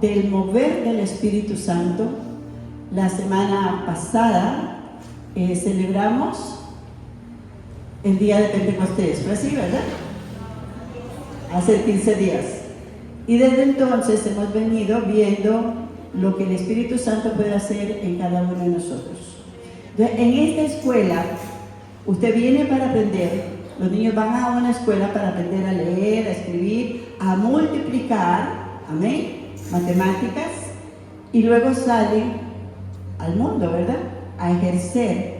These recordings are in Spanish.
del mover del Espíritu Santo. La semana pasada celebramos el día de Pentecostés, ¿fue así, verdad? Hace 15 días. Y desde entonces hemos venido viendo lo que el Espíritu Santo puede hacer en cada uno de nosotros. Entonces, en esta escuela, usted viene para aprender. Los niños van a una escuela para aprender a leer, a escribir, a multiplicar, amén, matemáticas, y luego salen al mundo, ¿verdad? A ejercer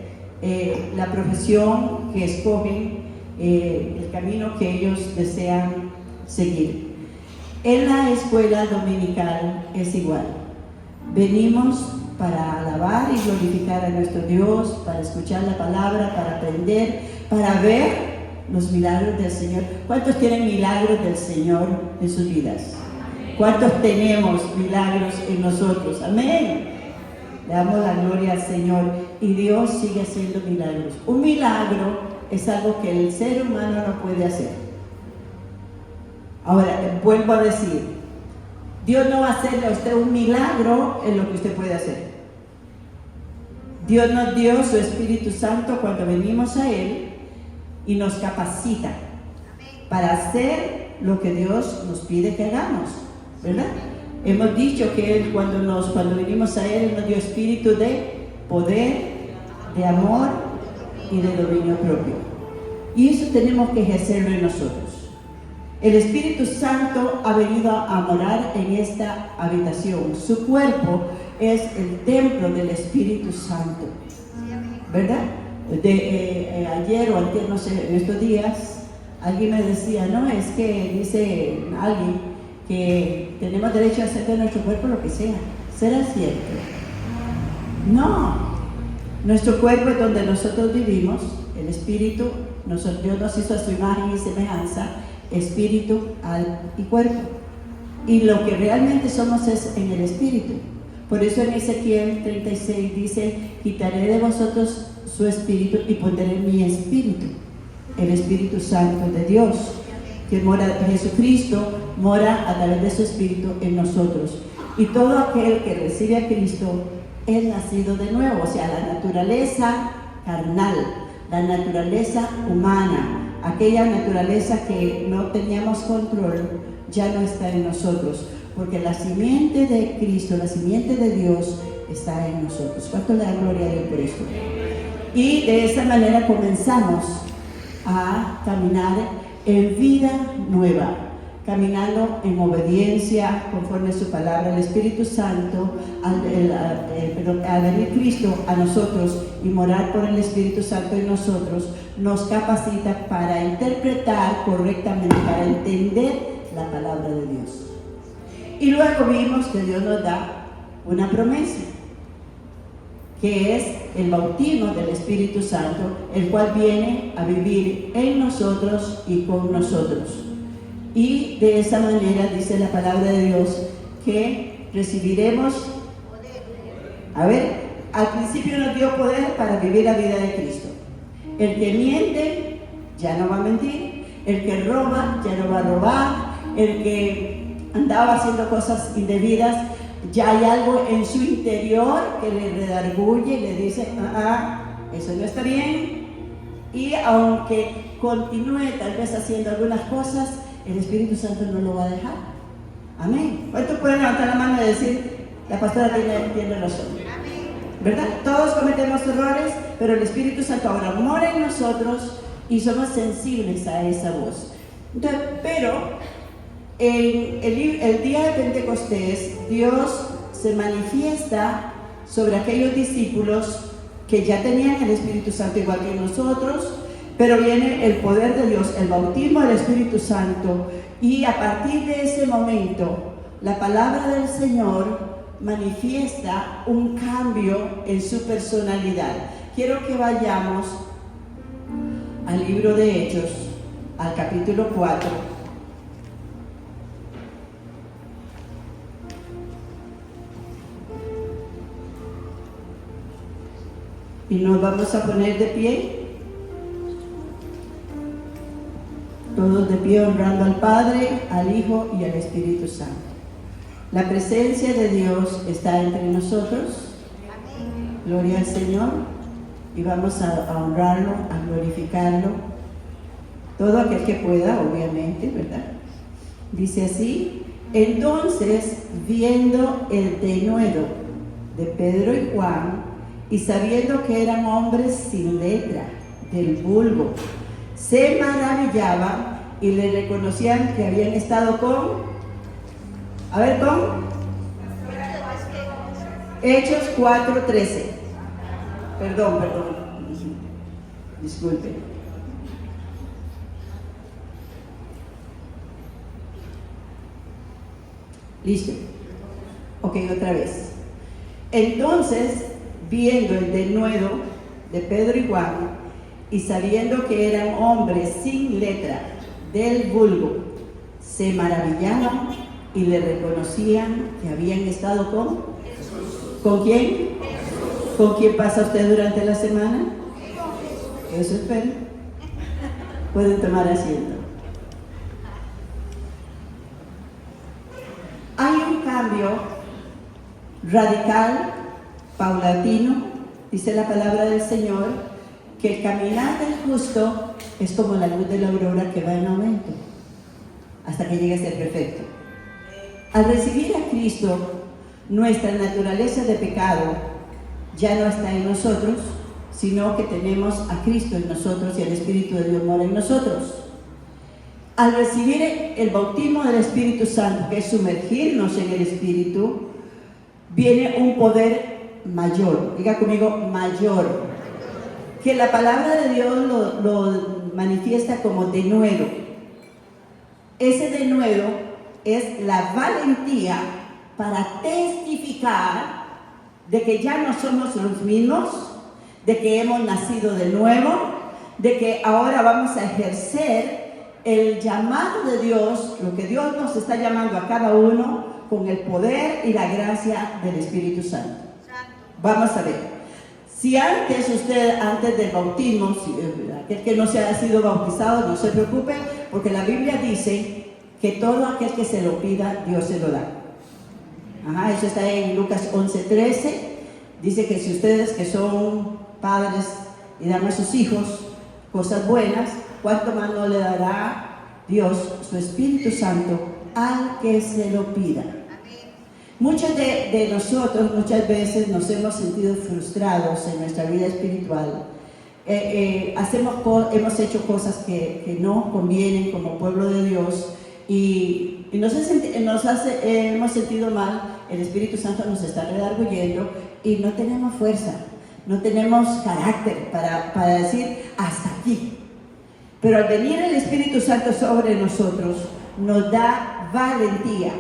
la profesión que escogen, el camino que ellos desean seguir. En la escuela dominical es igual. Venimos para alabar y glorificar a nuestro Dios, para escuchar la palabra, para aprender, para ver los milagros del Señor. ¿Cuántos tienen milagros del Señor en sus vidas? ¿Cuántos tenemos milagros en nosotros? Amén. Le damos la gloria al Señor y Dios sigue haciendo milagros. Un milagro es algo que el ser humano no puede hacer. Ahora, vuelvo a decir, Dios no va a hacerle a usted un milagro en lo que usted puede hacer. Dios nos dio su Espíritu Santo cuando venimos a Él y nos capacita para hacer lo que Dios nos pide que hagamos, ¿verdad? Hemos dicho que Él, cuando venimos a Él nos dio espíritu de poder, de amor y de dominio propio. Y eso tenemos que ejercerlo en nosotros. El Espíritu Santo ha venido a morar en esta habitación. Su cuerpo es el templo del Espíritu Santo, ¿verdad? Ayer o antes, no sé, en estos días, alguien me decía, no, es que dice alguien que tenemos derecho a hacer de nuestro cuerpo lo que sea. ¿Será cierto? No. Nuestro cuerpo es donde nosotros vivimos, el espíritu, Dios nos hizo a su imagen y semejanza, espíritu, alma y cuerpo. Y lo que realmente somos es en el espíritu. Por eso en Ezequiel 36 dice, quitaré de vosotros su espíritu y pondré mi espíritu, el Espíritu Santo de Dios, que mora, Jesucristo mora a través de su espíritu en nosotros. Y todo aquel que recibe a Cristo es nacido de nuevo, o sea, la naturaleza carnal, la naturaleza humana, aquella naturaleza que no teníamos control, ya no está en nosotros, porque la simiente de Cristo, la simiente de Dios está en nosotros. ¿Cuánto le da gloria a Dios por esto? Y de esa manera comenzamos a caminar en vida nueva, caminando en obediencia conforme a su palabra. El Espíritu Santo, al venir Cristo a nosotros y morar por el Espíritu Santo en nosotros, nos capacita para interpretar correctamente, para entender la palabra de Dios. Y luego vimos que Dios nos da una promesa, que es el bautismo del Espíritu Santo, el cual viene a vivir en nosotros y con nosotros. Y de esa manera dice la palabra de Dios que recibiremos, al principio nos dio poder para vivir la vida de Cristo. El que miente ya no va a mentir, el que roba ya no va a robar, el que andaba haciendo cosas indebidas, ya hay algo en su interior que le redarguye y le dice, eso no está bien. Y aunque continúe tal vez haciendo algunas cosas, el Espíritu Santo no lo va a dejar. Amén. ¿Cuántos pueden levantar la mano y decir, la pastora tiene razón? ¿Verdad? Todos cometemos errores, pero el Espíritu Santo ahora mora en nosotros y somos sensibles a esa voz. Entonces, pero en el día de Pentecostés, Dios se manifiesta sobre aquellos discípulos que ya tenían el Espíritu Santo igual que nosotros, pero viene el poder de Dios, el bautismo del Espíritu Santo, y a partir de ese momento, la palabra del Señor manifiesta un cambio en su personalidad. Quiero que vayamos al libro de Hechos, al capítulo 4. Y nos vamos a poner de pie, todos de pie honrando al Padre, al Hijo y al Espíritu Santo. La presencia de Dios está entre nosotros. Gloria al Señor. Y vamos a honrarlo, a glorificarlo. Todo aquel que pueda, obviamente, ¿verdad? Dice así: entonces, viendo el denuedo de Pedro y Juan, y sabiendo que eran hombres sin letra, del vulgo, se maravillaban y le reconocían que habían estado con Hechos 4:13. Perdón, disculpe. Listo. Ok, otra vez. Entonces, viendo el denuedo de Pedro y Juan, y sabiendo que eran hombres sin letra, del vulgo, se maravillaban y le reconocían que habían estado con Jesús. ¿Con quién? Jesús. ¿Con quién pasa usted durante la semana? Eso espero. Pueden tomar asiento. Hay un cambio radical, paulatino, dice la palabra del Señor, que el caminar del justo es como la luz de la aurora que va en aumento hasta que llegue a ser perfecto. Al recibir a Cristo, nuestra naturaleza de pecado ya no está en nosotros, sino que tenemos a Cristo en nosotros y el Espíritu de Dios mora en nosotros. Al recibir el bautismo del Espíritu Santo, que es sumergirnos en el Espíritu, viene un poder mayor. Diga conmigo, mayor. Que la palabra de Dios lo manifiesta como denuedo. Ese denuedo es la valentía para testificar de que ya no somos los mismos, de que hemos nacido de nuevo, de que ahora vamos a ejercer el llamado de Dios, lo que Dios nos está llamando a cada uno con el poder y la gracia del Espíritu Santo. Vamos a ver. Si antes del bautismo, aquel que no se ha sido bautizado, no se preocupe, porque la Biblia dice que todo aquel que se lo pida, Dios se lo da. Eso está en Lucas 11:13. Dice que si ustedes que son padres y dan a sus hijos cosas buenas, ¿cuánto más no le dará Dios su Espíritu Santo al que se lo pida? Muchos de nosotros muchas veces nos hemos sentido frustrados en nuestra vida espiritual. Hemos hecho cosas que no convienen como pueblo de Dios y hemos sentido mal. El Espíritu Santo nos está redarguyendo y no tenemos fuerza, no tenemos carácter para decir hasta aquí. Pero al venir el Espíritu Santo sobre nosotros, nos da valentía,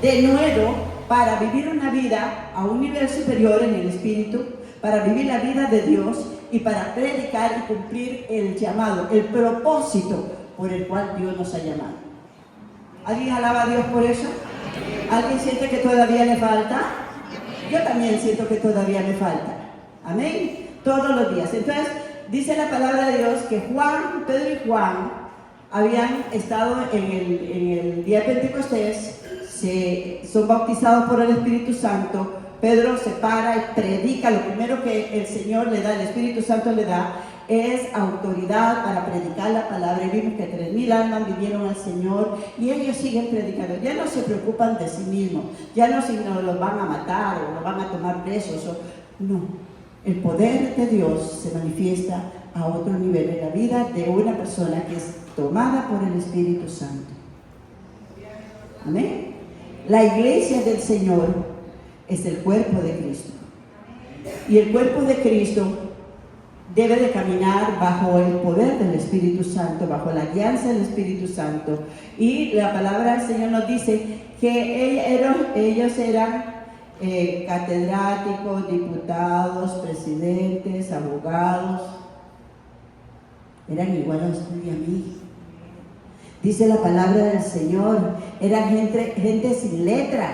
de nuevo, para vivir una vida a un nivel superior en el Espíritu, para vivir la vida de Dios y para predicar y cumplir el llamado, el propósito por el cual Dios nos ha llamado. ¿Alguien alaba a Dios por eso? ¿Alguien siente que todavía le falta? Yo también siento que todavía me falta. Amén. Todos los días. Entonces, dice la palabra de Dios que Pedro y Juan habían estado en el día de Pentecostés, son bautizados por el Espíritu Santo. Pedro se para y predica. Lo primero que el Señor le da, el Espíritu Santo le da, es autoridad para predicar la palabra. Y vimos que 3,000 almas vinieron al Señor y ellos siguen predicando. Ya no se preocupan de sí mismos, ya no si no los van a matar o los van a tomar presos. No, el poder de Dios se manifiesta a otro nivel en la vida de una persona que es tomada por el Espíritu Santo. Amén. La iglesia del Señor es el cuerpo de Cristo. Y el cuerpo de Cristo debe de caminar bajo el poder del Espíritu Santo, bajo la guianza del Espíritu Santo. Y la palabra del Señor nos dice que ellos eran catedráticos, diputados, presidentes, abogados. Eran igual a usted y a mí. Dice la palabra del Señor, eran gente sin letra.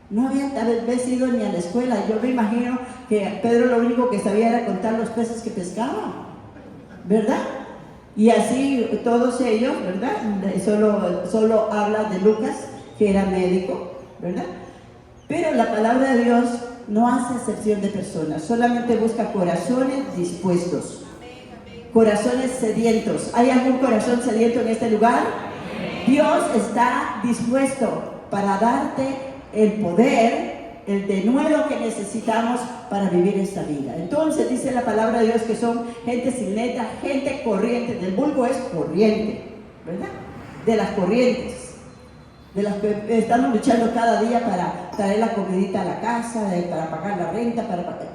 No había tal vez ido ni a la escuela. Yo me imagino que Pedro lo único que sabía era contar los peces que pescaba, ¿verdad? Y así todos ellos, ¿verdad? Solo habla de Lucas, que era médico, ¿verdad? Pero la palabra de Dios no hace excepción de personas, solamente busca corazones dispuestos, corazones sedientos. ¿Hay algún corazón sediento en este lugar? Dios está dispuesto para darte el poder, el denuedo que necesitamos para vivir esta vida. Entonces dice la palabra de Dios que son gente sin letra, gente corriente. Del vulgo es corriente, ¿verdad? De las corrientes, de las que estamos luchando cada día para traer la comidita a la casa, para pagar la renta,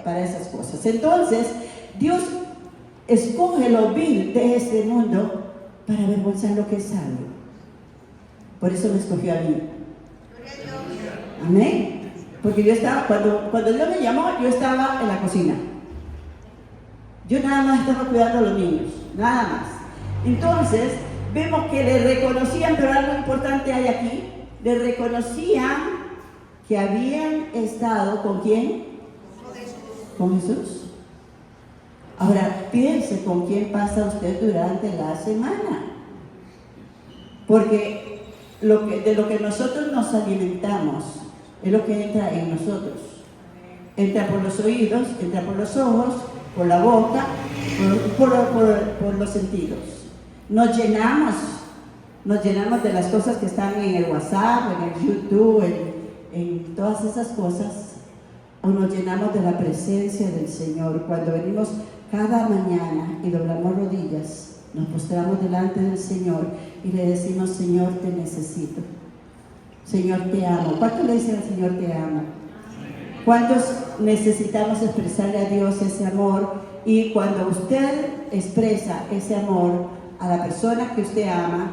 para esas cosas. Entonces Dios escoge lo vil de este mundo para avergonzar lo que es sabio. Por eso me escogió a mí. Amén. Porque yo estaba, cuando Dios me llamó, yo estaba en la cocina. Yo nada más estaba cuidando a los niños, nada más. Entonces, vemos que le reconocían, pero algo importante hay aquí. Le reconocían que habían estado ¿con quién? Con Jesús. Ahora, piense con quién pasa usted durante la semana. Porque de lo que nosotros nos alimentamos es lo que entra en nosotros. Entra por los oídos, entra por los ojos, por la boca, por los sentidos. Nos llenamos de las cosas que están en el WhatsApp, en el YouTube, en todas esas cosas, o nos llenamos de la presencia del Señor. Cuando venimos cada mañana y doblamos rodillas, nos postramos delante del Señor y le decimos: Señor, te necesito. Señor, te amo. ¿Cuántos le dicen al Señor, te amo? ¿Cuántos necesitamos expresarle a Dios ese amor? Y cuando usted expresa ese amor a la persona que usted ama,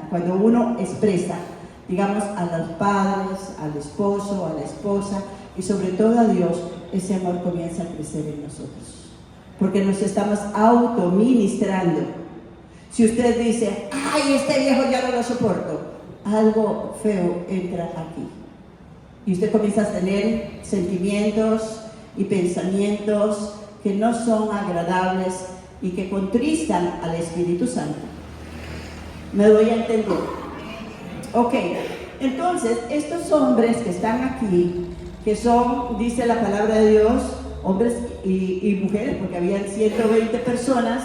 cuando uno expresa, digamos, a los padres, al esposo, a la esposa y sobre todo a Dios, ese amor comienza a crecer en nosotros. Porque nos estamos autoministrando. Si usted dice: ay, este viejo ya no lo soporto, algo feo entra aquí. Y usted comienza a tener sentimientos y pensamientos que no son agradables y que contristan al Espíritu Santo. ¿Me doy a entender? Ok, entonces estos hombres que están aquí, que son, dice la palabra de Dios, hombres y mujeres, porque habían 120 personas,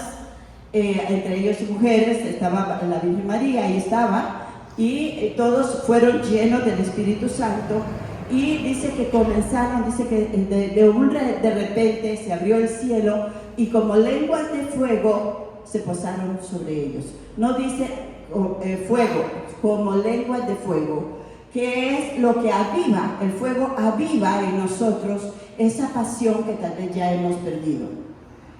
entre ellos mujeres, estaba la Virgen María, ahí estaba, y todos fueron llenos del Espíritu Santo, y dice que comenzaron, dice que de repente se abrió el cielo, y como lenguas de fuego se posaron sobre ellos. No dice fuego, como lenguas de fuego, que es lo que aviva. El fuego aviva en nosotros esa pasión que tal vez ya hemos perdido,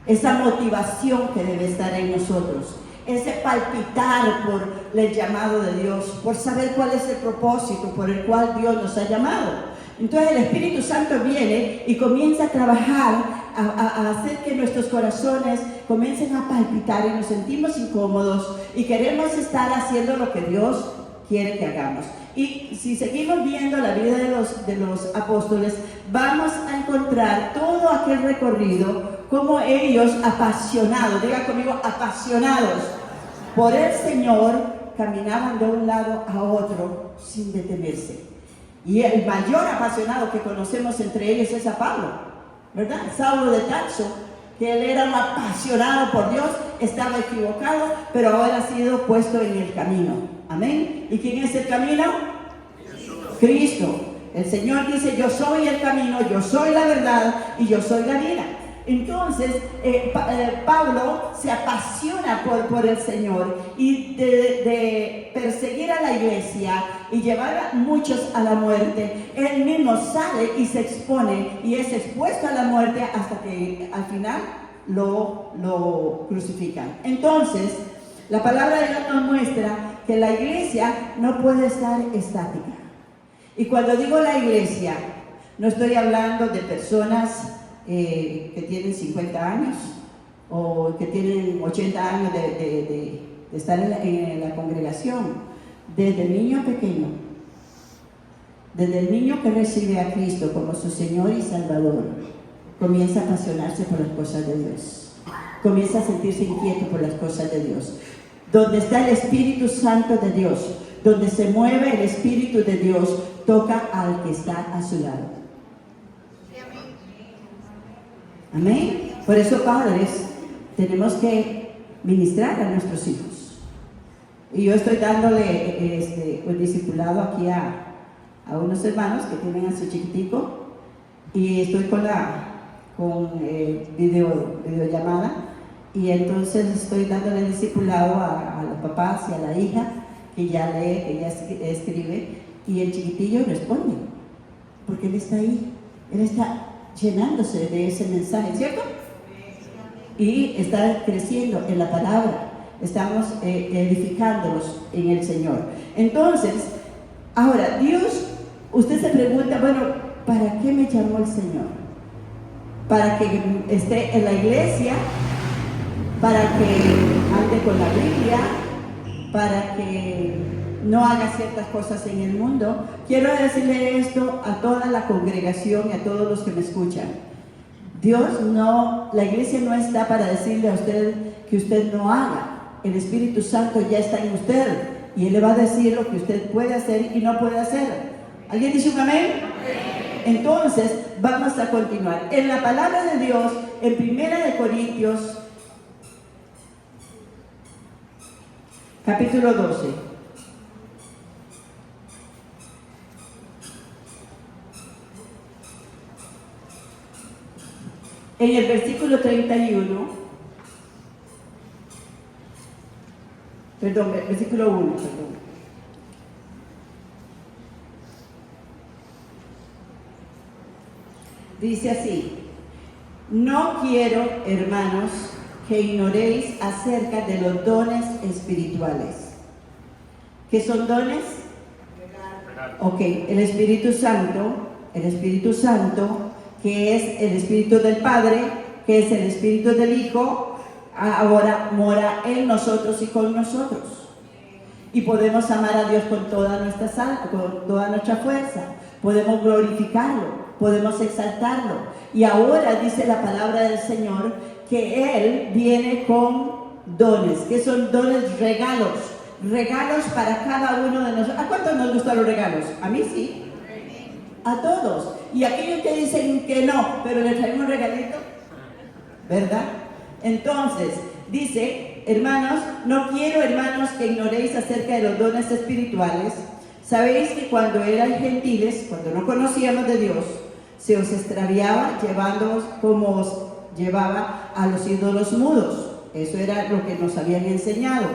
esa motivación que debe estar en nosotros, ese palpitar por el llamado de Dios, por saber cuál es el propósito por el cual Dios nos ha llamado. Entonces el Espíritu Santo viene y comienza a trabajar, a hacer que nuestros corazones comiencen a palpitar y nos sentimos incómodos y queremos estar haciendo lo que Dios quiere que hagamos. Y si seguimos viendo la vida de los apóstoles, vamos a encontrar todo aquel recorrido, como ellos apasionados, diga conmigo, apasionados por el Señor, caminaban de un lado a otro sin detenerse. Y el mayor apasionado que conocemos entre ellos es a Pablo, ¿verdad? Saulo de Tarso, que él era un apasionado por Dios, estaba equivocado, pero ahora ha sido puesto en el camino. Amén. ¿Y quién es el camino? Jesús. Cristo. El Señor dice: yo soy el camino, yo soy la verdad y yo soy la vida. Entonces Pablo se apasiona por el Señor, y de perseguir a la iglesia y llevar a muchos a la muerte, él mismo sale y se expone y es expuesto a la muerte hasta que al final lo crucifican. Entonces la palabra de Dios nos muestra que la iglesia no puede estar estática. Y cuando digo la iglesia, no estoy hablando de personas que tienen 50 años o que tienen 80 años de estar en la congregación. Desde el niño pequeño, desde el niño que recibe a Cristo como su Señor y Salvador, comienza a apasionarse por las cosas de Dios, comienza a sentirse inquieto por las cosas de Dios. Donde está el Espíritu Santo de Dios, donde se mueve el Espíritu de Dios, toca al que está a su lado. Amén. Por eso, padres, tenemos que ministrar a nuestros hijos. Y yo estoy dándole un discipulado aquí a unos hermanos que tienen a su chiquitico, y estoy con videollamada, y entonces estoy dándole discipulado a los papás y a la hija que ya lee, que ya escribe, y el chiquitillo responde, porque él está ahí, él está llenándose de ese mensaje, ¿cierto? Y está creciendo en la palabra, estamos edificándolos en el Señor. Entonces, ahora, Dios, usted se pregunta, bueno, ¿para qué me llamó el Señor? Para que esté en la iglesia, para que ande con la Biblia, para que no haga ciertas cosas en el mundo. Quiero decirle esto a toda la congregación y a todos los que me escuchan. La iglesia no está para decirle a usted que usted no haga. El Espíritu Santo ya está en usted y Él le va a decir lo que usted puede hacer y no puede hacer. ¿Alguien dice un amén? Entonces, vamos a continuar. En la palabra de Dios, en 1 Corintios, capítulo 12. En el versículo 31, versículo 1, dice así: no quiero, hermanos, que ignoréis acerca de los dones espirituales. ¿Qué son dones? Ok, el Espíritu Santo, que es el Espíritu del Padre, que es el Espíritu del Hijo, ahora mora en nosotros y con nosotros. Y podemos amar a Dios con toda nuestra fuerza, podemos glorificarlo, podemos exaltarlo. Y ahora dice la palabra del Señor que Él viene con dones. ¿Qué son dones? Regalos para cada uno de nosotros. ¿A cuántos nos gustan los regalos? A mí sí. A todos. Y aquellos que dicen que no, pero les traemos un regalito, ¿verdad? Entonces, dice, hermanos, no quiero, hermanos, que ignoréis acerca de los dones espirituales. Sabéis que cuando eran gentiles, cuando no conocíamos de Dios, se os extraviaba llevándoos como os llevaba a los ídolos mudos. Eso era lo que nos habían enseñado.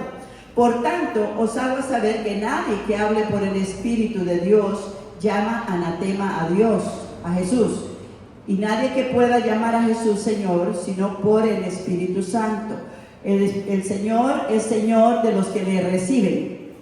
Por tanto, os hago saber que nadie que hable por el Espíritu de Dios llama anatema a Dios, a Jesús. Y nadie que pueda llamar a Jesús Señor, sino por el Espíritu Santo. El Señor es Señor de los que le reciben.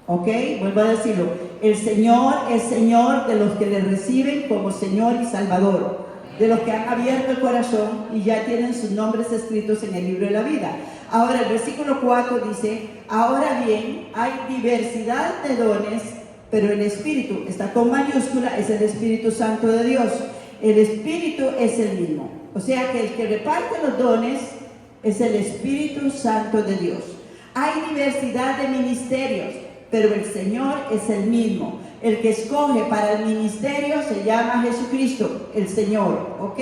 ¿Ok? Vuelvo a decirlo. El Señor es Señor de los que le reciben como Señor y Salvador. De los que han abierto el corazón y ya tienen sus nombres escritos en el libro de la vida. Ahora el versículo 4 dice: ahora bien, hay diversidad de dones, pero el Espíritu, está con mayúscula, es el Espíritu Santo de Dios. El Espíritu es el mismo. O sea que el que reparte los dones es el Espíritu Santo de Dios. Hay diversidad de ministerios, pero el Señor es el mismo. El que escoge para el ministerio se llama Jesucristo, el Señor. ¿Ok?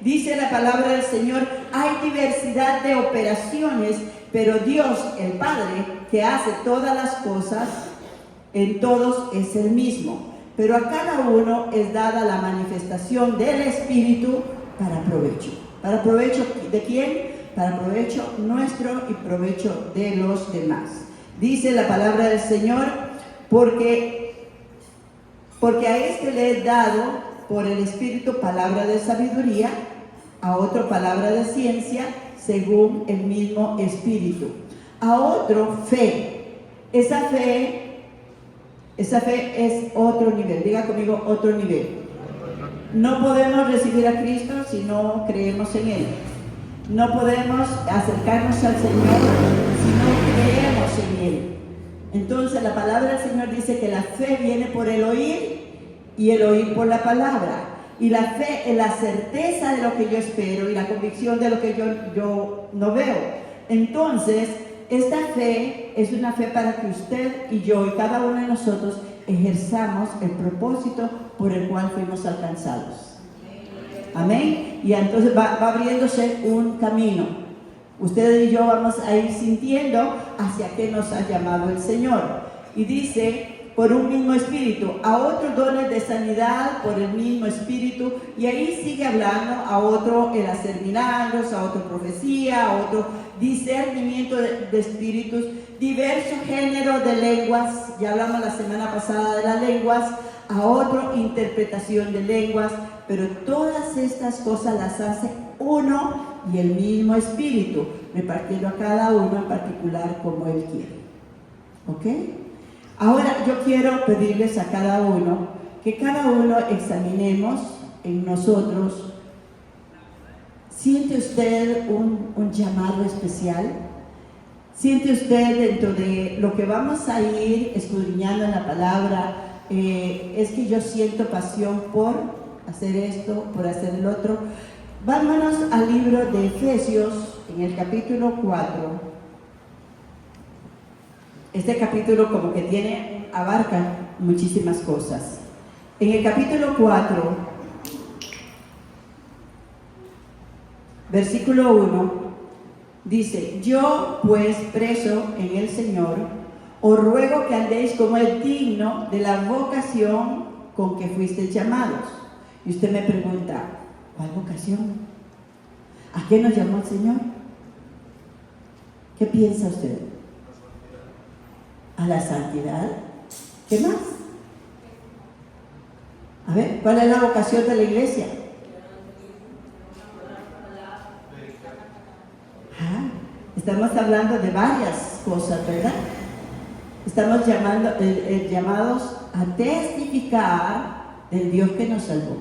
Dice la palabra del Señor: hay diversidad de operaciones, pero Dios, el Padre, que hace todas las cosas, en todos es el mismo. Pero a cada uno es dada la manifestación del Espíritu para provecho. ¿Para provecho de quién? Para provecho nuestro y provecho de los demás. Dice la palabra del Señor: porque a este le he dado por el Espíritu palabra de sabiduría, a otro palabra de ciencia, según el mismo Espíritu, a otro fe. Esa fe es otro nivel. Diga conmigo: otro nivel. No podemos recibir a Cristo si no creemos en Él. No podemos acercarnos al Señor si no creemos en Él. Entonces la palabra del Señor dice que la fe viene por el oír y el oír por la palabra. Y la fe es la certeza de lo que yo espero y la convicción de lo que yo no veo. Entonces, esta fe es una fe para que usted y yo y cada uno de nosotros ejerzamos el propósito por el cual fuimos alcanzados. Amén. Y entonces va abriéndose un camino. Ustedes y yo vamos a ir sintiendo hacia qué nos ha llamado el Señor. Y dice, por un mismo espíritu, a otros dones de sanidad por el mismo espíritu, y ahí sigue hablando, a otro el hacer milagros, a otro profecía, a otro discernimiento de espíritus, diversos géneros de lenguas, ya hablamos la semana pasada de las lenguas, a otro interpretación de lenguas, pero todas estas cosas las hace uno y el mismo espíritu, repartiendo a cada uno en particular como él quiere. ¿Ok? Ahora yo quiero pedirles a cada uno que cada uno examinemos en nosotros. ¿Siente usted un llamado especial? ¿Siente usted dentro de lo que vamos a ir escudriñando en la palabra? Es que yo siento pasión por hacer esto, por hacer el otro. Vámonos al libro de Efesios, en el capítulo 4. Este capítulo como que abarca muchísimas cosas. En el capítulo 4, versículo 1, dice: yo pues preso en el Señor, os ruego que andéis como es digno de la vocación con que fuisteis llamados. Y usted me pregunta, ¿cuál vocación? ¿A qué nos llamó el Señor? ¿Qué piensa usted? ¿A la santidad? ¿Qué más? A ver, ¿cuál es la vocación de la iglesia? Estamos hablando de varias cosas, ¿verdad? Estamos llamados a testificar del Dios que nos salvó,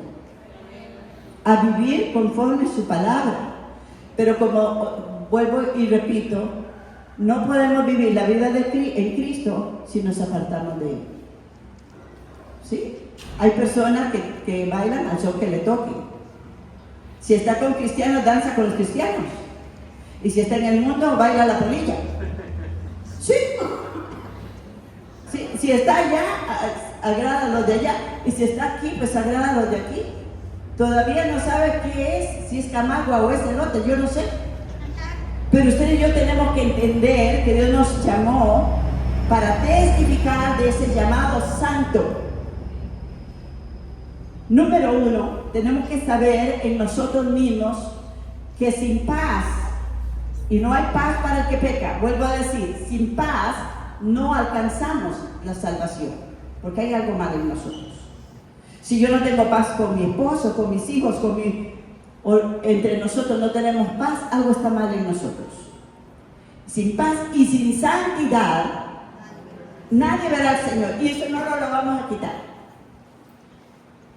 a vivir conforme su palabra. Pero como vuelvo y repito, no podemos vivir la vida en Cristo si nos apartamos de Él. ¿Sí? Hay personas que bailan al son que le toquen. Si está con cristianos, danza con los cristianos. Y si está en el mundo, baila la polilla. ¿Sí? Si está allá, agrada a los de allá. Y si está aquí, pues agrada a los de aquí. Todavía no sabe qué es, si es camagua o es elote, yo no sé. Pero usted y yo tenemos que entender que Dios nos llamó para testificar de ese llamado santo. Número 1, tenemos que saber en nosotros mismos que sin paz, y no hay paz para el que peca, vuelvo a decir, sin paz no alcanzamos la salvación, porque hay algo mal en nosotros. Si yo no tengo paz con mi esposo, con mis hijos, o entre nosotros no tenemos paz, algo está mal en nosotros. Sin paz y sin santidad, nadie verá al Señor, y eso no lo vamos a quitar.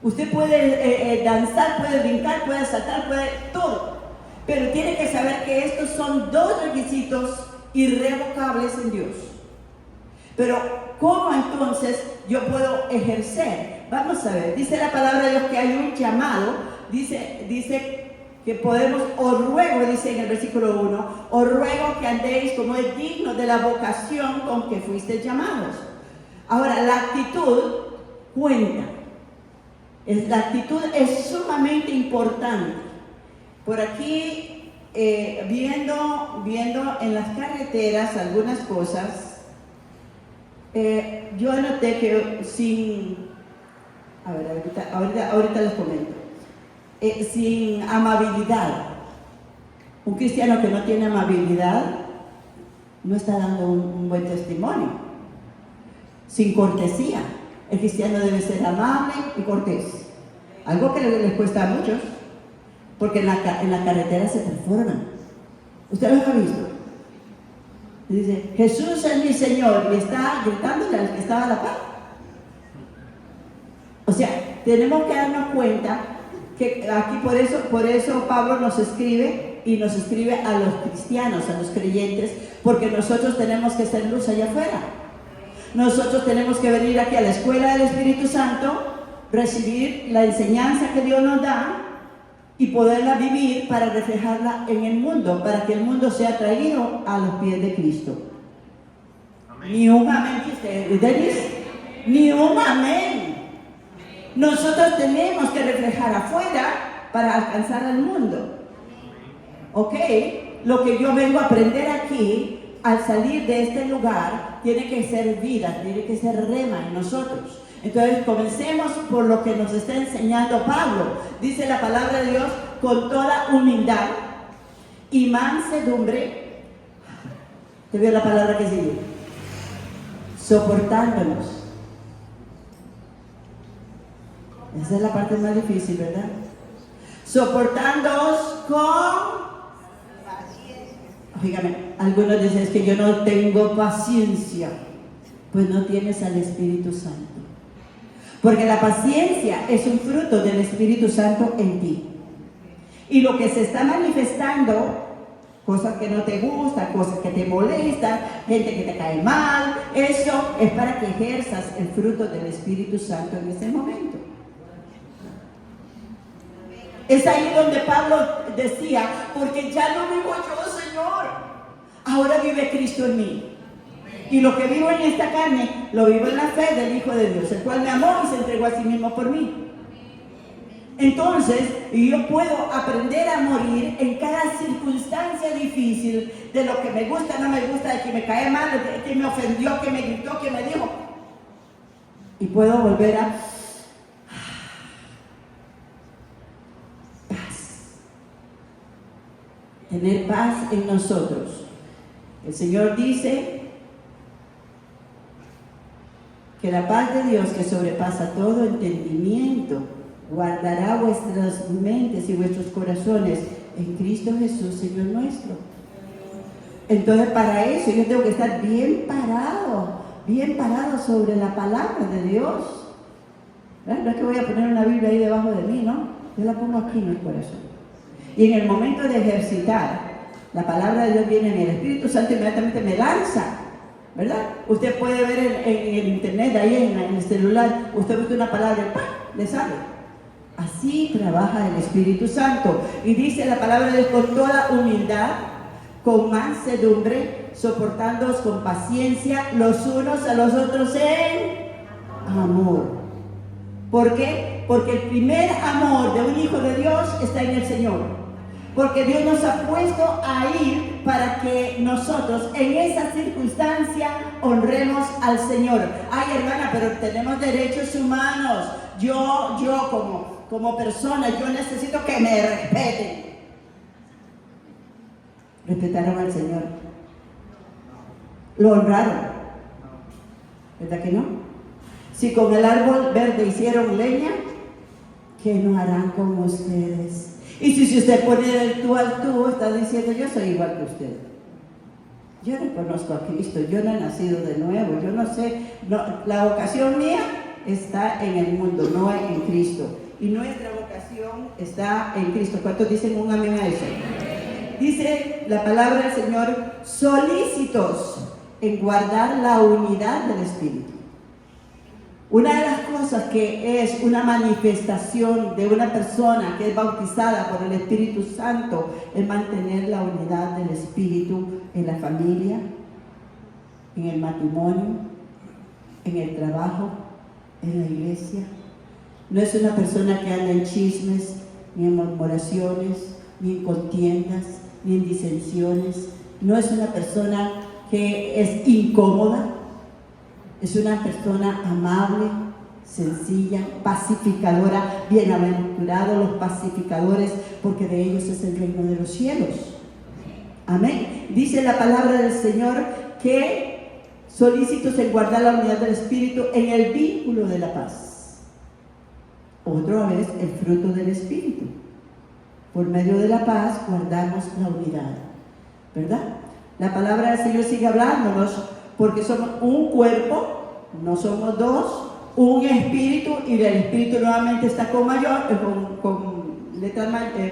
Usted puede danzar, puede brincar, puede saltar, puede todo, pero tiene que saber que estos son dos requisitos irrevocables en Dios. Pero ¿cómo entonces yo puedo ejercer? Vamos a ver, dice la palabra de Dios que hay un llamado, dice que podemos, os ruego, dice en el versículo 1, os ruego que andéis como es digno de la vocación con que fuisteis llamados. Ahora, la actitud cuenta. La actitud es sumamente importante. Por aquí, viendo en las carreteras algunas cosas, yo anoté que ahorita les comento, sin amabilidad, un cristiano que no tiene amabilidad no está dando un buen testimonio. Sin cortesía, el cristiano debe ser amable y cortés, algo que les cuesta a muchos, porque en la carretera se transforman. ¿Usted los ha visto? Dice, Jesús es mi Señor, y está gritándole al que estaba a la par. O sea, tenemos que darnos cuenta que aquí por eso Pablo nos escribe, y nos escribe a los cristianos, a los creyentes, porque nosotros tenemos que ser luz allá afuera. Nosotros tenemos que venir aquí a la escuela del Espíritu Santo, recibir la enseñanza que Dios nos da, y poderla vivir para reflejarla en el mundo, para que el mundo sea traído a los pies de Cristo. Amén. Ni un amén, Denis, ni un amén. Nosotros tenemos que reflejar afuera para alcanzar al mundo. ¿Ok? Lo que yo vengo a aprender aquí, al salir de este lugar, tiene que ser vida, tiene que ser rema en nosotros. Entonces comencemos por lo que nos está enseñando Pablo. Dice la palabra de Dios: con toda humildad y mansedumbre. Te veo la palabra que sigue. Soportándonos. Esa es la parte más difícil, ¿verdad? Soportándonos con paciencia. Fíjame, algunos dicen: es que yo no tengo paciencia. Pues no tienes al Espíritu Santo. Porque la paciencia es un fruto del Espíritu Santo en ti. Y lo que se está manifestando, cosas que no te gustan, cosas que te molestan, gente que te cae mal, eso es para que ejerzas el fruto del Espíritu Santo en ese momento. Es ahí donde Pablo decía: porque ya no vivo yo, Señor, ahora vive Cristo en mí. Y lo que vivo en esta carne, lo vivo en la fe del Hijo de Dios, el cual me amó y se entregó a sí mismo por mí. Entonces, yo puedo aprender a morir en cada circunstancia difícil, de lo que me gusta, no me gusta, de que me cae mal, de que me ofendió, que me gritó, que me dijo. Y puedo volver a paz. Tener paz en nosotros. El Señor dice que la paz de Dios, que sobrepasa todo entendimiento, guardará vuestras mentes y vuestros corazones en Cristo Jesús, Señor nuestro. Entonces, para eso yo tengo que estar bien parado sobre la palabra de Dios. No es que voy a poner una Biblia ahí debajo de mí, ¿no? Yo la pongo aquí en el corazón. Y en el momento de ejercitar, la palabra de Dios viene en el Espíritu Santo, inmediatamente me lanza, ¿verdad? Usted puede ver en el internet, ahí en el celular, usted busca una palabra y ¡pam!, le sale. Así trabaja el Espíritu Santo. Y dice la palabra de Dios: con toda humildad, con mansedumbre, soportándoos con paciencia los unos a los otros en amor. ¿Por qué? Porque el primer amor de un hijo de Dios está en el Señor. Porque Dios nos ha puesto ahí para que nosotros en esa circunstancia honremos al Señor. Ay, hermana, pero tenemos derechos humanos. Yo como persona, yo necesito que me respeten. Respetaron al Señor. Lo honraron. ¿Verdad que no? Si con el árbol verde hicieron leña, ¿qué no harán con ustedes? Y si usted pone el tú al tú, está diciendo: yo soy igual que usted. Yo no conozco a Cristo, yo no he nacido de nuevo, yo no sé, la vocación mía está en el mundo, no en Cristo. Y nuestra vocación está en Cristo. ¿Cuántos dicen un amén a eso? Dice la palabra del Señor: solícitos en guardar la unidad del Espíritu. Una de las cosas que es una manifestación de una persona que es bautizada por el Espíritu Santo es mantener la unidad del Espíritu en la familia, en el matrimonio, en el trabajo, en la iglesia. No es una persona que anda en chismes, ni en murmuraciones, ni en contiendas, ni en disensiones. No es una persona que es incómoda. Es una persona amable, sencilla, pacificadora. Bienaventurados los pacificadores, porque de ellos es el reino de los cielos. Amén. Dice la palabra del Señor que solícitos en guardar la unidad del Espíritu en el vínculo de la paz. Otra vez, el fruto del Espíritu. Por medio de la paz guardamos la unidad, ¿verdad? La palabra del Señor sigue hablándonos, porque somos un cuerpo, no somos dos, un espíritu, y el espíritu nuevamente está con letras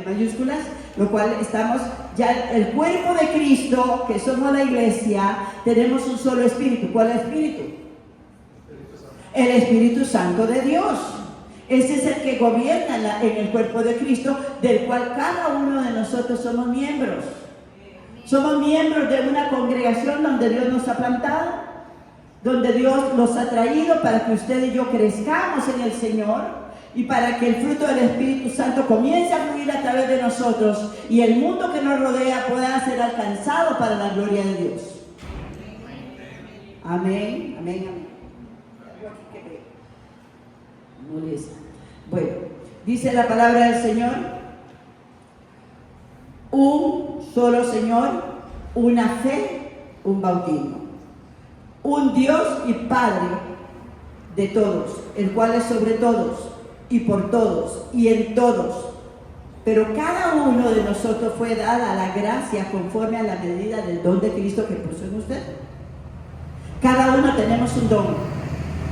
mayúsculas, lo cual estamos ya el cuerpo de Cristo, que somos la iglesia, tenemos un solo espíritu. ¿Cuál es el espíritu? El Espíritu Santo de Dios. Ese es el que gobierna en el cuerpo de Cristo, del cual cada uno de nosotros somos miembros. Somos miembros de una congregación donde Dios nos ha plantado, donde Dios nos ha traído para que usted y yo crezcamos en el Señor y para que el fruto del Espíritu Santo comience a fluir a través de nosotros y el mundo que nos rodea pueda ser alcanzado para la gloria de Dios. Amén, amén, amén. Bueno, dice la palabra del Señor: un solo Señor, una fe, un bautismo, un Dios y Padre de todos, el cual es sobre todos y por todos y en todos. Pero cada uno de nosotros fue dada la gracia conforme a la medida del don de Cristo que puso en usted. Cada uno tenemos un don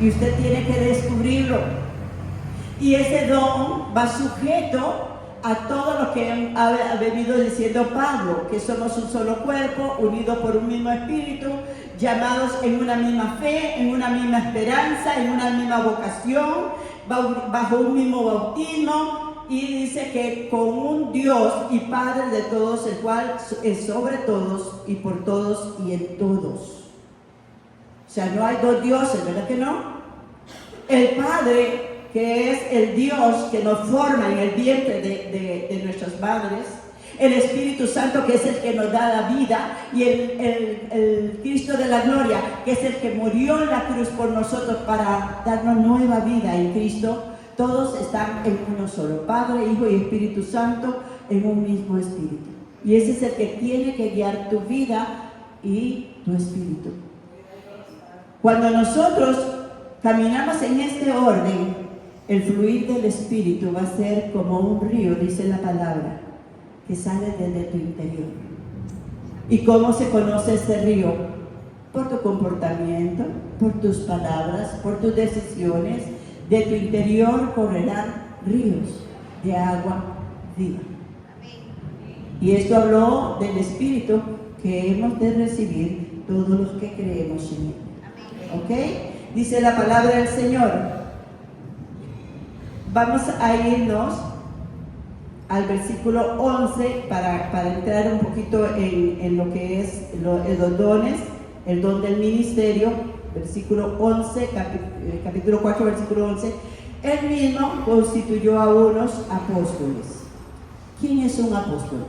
y usted tiene que descubrirlo. Y ese don va sujeto a todo lo que ha venido diciendo Pablo, que somos un solo cuerpo, unidos por un mismo espíritu, llamados en una misma fe, en una misma esperanza, en una misma vocación, bajo un mismo bautismo, y dice que con un Dios y Padre de todos, el cual es sobre todos y por todos y en todos. O sea, no hay dos dioses, ¿verdad que no? El Padre, que es el Dios que nos forma en el vientre de nuestras madres, el Espíritu Santo, que es el que nos da la vida, y el Cristo de la gloria, que es el que murió en la cruz por nosotros para darnos nueva vida en Cristo. Todos están en uno solo, Padre, Hijo y Espíritu Santo, en un mismo espíritu. Y ese es el que tiene que guiar tu vida y tu espíritu. Cuando nosotros caminamos en este orden, el fluir del Espíritu va a ser como un río, dice la palabra, que sale desde tu interior. ¿Y cómo se conoce ese río? Por tu comportamiento, por tus palabras, por tus decisiones. De tu interior correrán ríos de agua viva. Y esto habló del Espíritu que hemos de recibir todos los que creemos en Él. ¿Ok? Dice la palabra del Señor. Vamos a irnos al versículo 11 para entrar un poquito en lo que es los dones, el don del ministerio. Versículo 11, capítulo 4, versículo 11. Él mismo constituyó a unos apóstoles. ¿Quién es un apóstol?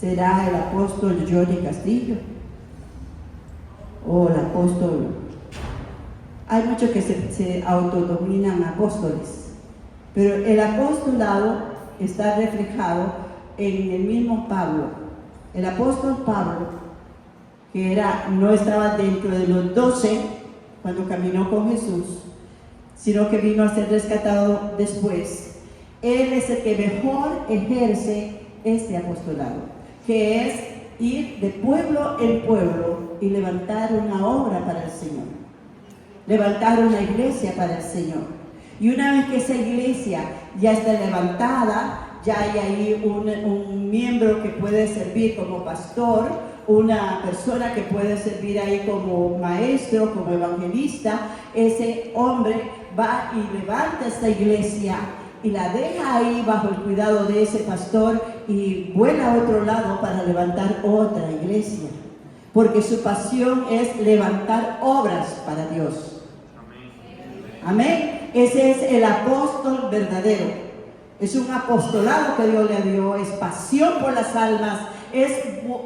¿Será el apóstol Johnny Castillo? ¿O el apóstol? Hay muchos que se autodominan apóstoles, pero el apostolado está reflejado en el mismo Pablo. El apóstol Pablo, que no estaba dentro de los 12 cuando caminó con Jesús, sino que vino a ser rescatado después. Él es el que mejor ejerce este apostolado, que es ir de pueblo en pueblo y levantar una obra para el Señor. Levantar una iglesia para el Señor. Y una vez que esa iglesia ya está levantada, ya hay ahí un miembro que puede servir como pastor, una persona que puede servir ahí como maestro, como evangelista. Ese hombre va y levanta esta iglesia y la deja ahí bajo el cuidado de ese pastor y vuela a otro lado para levantar otra iglesia, porque su pasión es levantar obras para Dios. Amén. Ese es el apóstol verdadero. Es un apostolado que Dios le dio, es pasión por las almas, es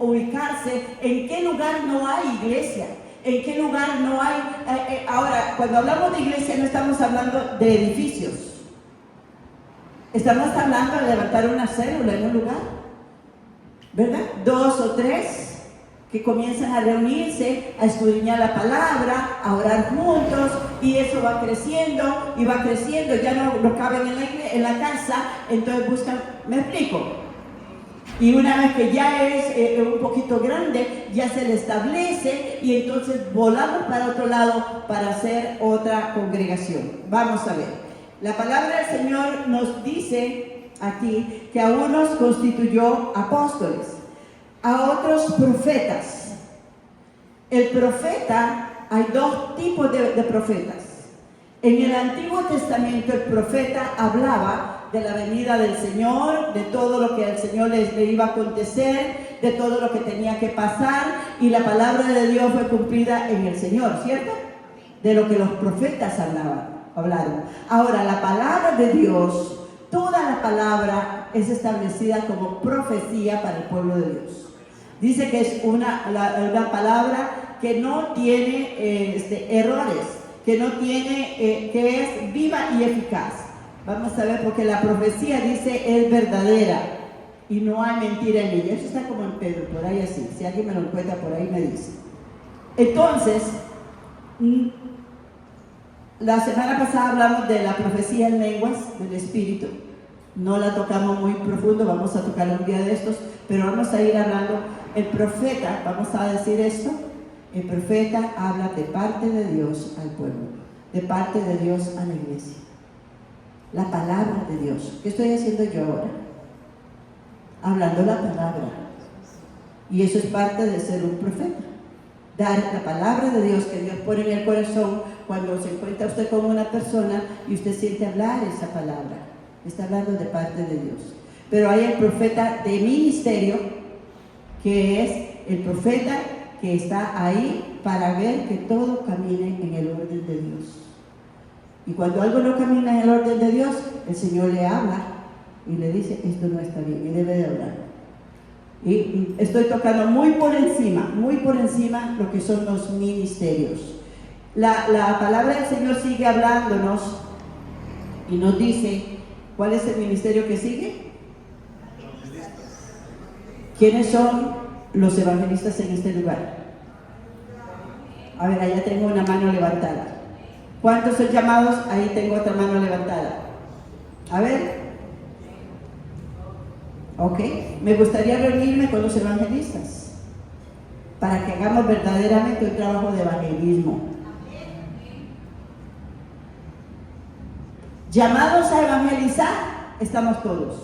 ubicarse en qué lugar no hay iglesia, en qué lugar no hay. Ahora, cuando hablamos de iglesia no estamos hablando de edificios, estamos hablando de levantar una célula en un lugar, ¿verdad? 2 o 3 que comienzan a reunirse, a escudriñar la palabra, a orar juntos, y eso va creciendo y va creciendo. Ya no caben en la casa, entonces buscan, ¿me explico? Y una vez que ya es un poquito grande, ya se le establece y entonces volamos para otro lado para hacer otra congregación. Vamos a ver. La palabra del Señor nos dice aquí que a unos constituyó apóstoles, a otros profetas. El profeta, hay 2 tipos de profetas. En el Antiguo Testamento el profeta hablaba de la venida del Señor, de todo lo que al Señor le iba a acontecer, de todo lo que tenía que pasar, y la palabra de Dios fue cumplida en el Señor, ¿cierto? De lo que los profetas hablaron. Ahora, la palabra de Dios, toda la palabra es establecida como profecía para el pueblo de Dios. Dice que es una palabra que no tiene errores, que no tiene, que es viva y eficaz. Vamos a ver, porque la profecía dice es verdadera y no hay mentira en ella. Eso está como en Pedro, por ahí así. Si alguien me lo encuentra por ahí, me dice. Entonces, la semana pasada hablamos de la profecía en lenguas del Espíritu. No la tocamos muy profundo, vamos a tocarla un día de estos, pero vamos a ir hablando. El profeta, vamos a decir esto, el profeta habla de parte de Dios al pueblo, de parte de Dios a la iglesia. La palabra de Dios. ¿Qué estoy haciendo yo ahora? Hablando la palabra. Y eso es parte de ser un profeta. Dar la palabra de Dios que Dios pone en el corazón cuando se encuentra usted con una persona y usted siente hablar esa palabra. Está hablando de parte de Dios. Pero hay el profeta de ministerio, que es el profeta que está ahí para ver que todo camine en el orden de Dios. Y cuando algo no camina en el orden de Dios, el Señor le habla y le dice, esto no está bien, y debe de hablar. Y estoy tocando muy por encima lo que son los ministerios. La palabra del Señor sigue hablándonos y nos dice, ¿cuál es el ministerio que sigue? ¿Quiénes son los evangelistas en este lugar? A ver, allá tengo una mano levantada. ¿Cuántos son llamados? Ahí tengo otra mano levantada. A ver. Ok. Me gustaría reunirme con los evangelistas para que hagamos verdaderamente un trabajo de evangelismo. Llamados a evangelizar, estamos todos.